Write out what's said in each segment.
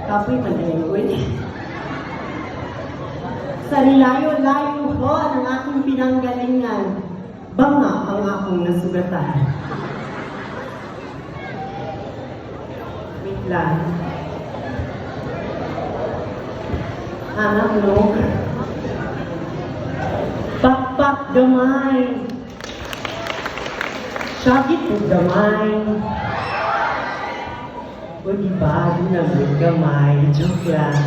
Kapoy manayawin. Sa nilayo-layo ko ng aking pinanggalingan, banga ang akong nasugatan. Wait lang. Anak, no? Pakpak gamay. Sakit po gamay. O diba, ginagod gamay. Joke lang.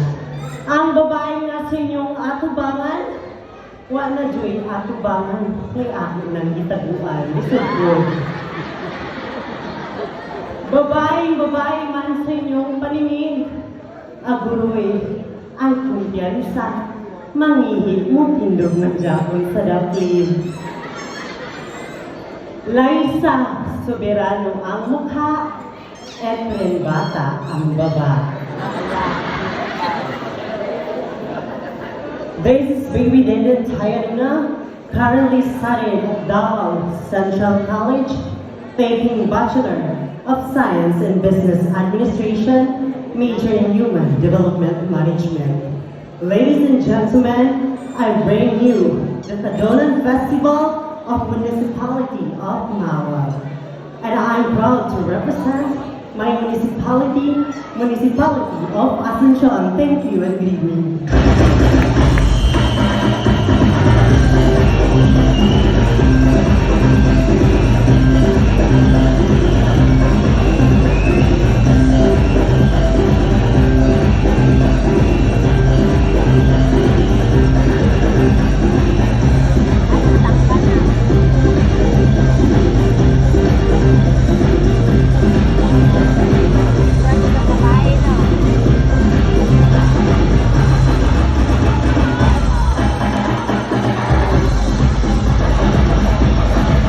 Ang babaeng nasa inyong atubangan, wala na joy atubangan. Kay akin ng itaguan. Lisod ko. Babae man sa inyong paningin. Aguroy, ang kumpiyansa. Mangihit mo tindog ng Japon sa daplin. Laisa, soberano ang mukha. Efren bata ang baba. This is baby Deden Tayana, currently studying at Davao Central College, taking Bachelor of Science in Business Administration, major in Human Development Management. Ladies and gentlemen, I bring you the Tadonan Festival of Municipality of Mawa. And I'm proud to represent my municipality of Asuncion. Thank you and good evening.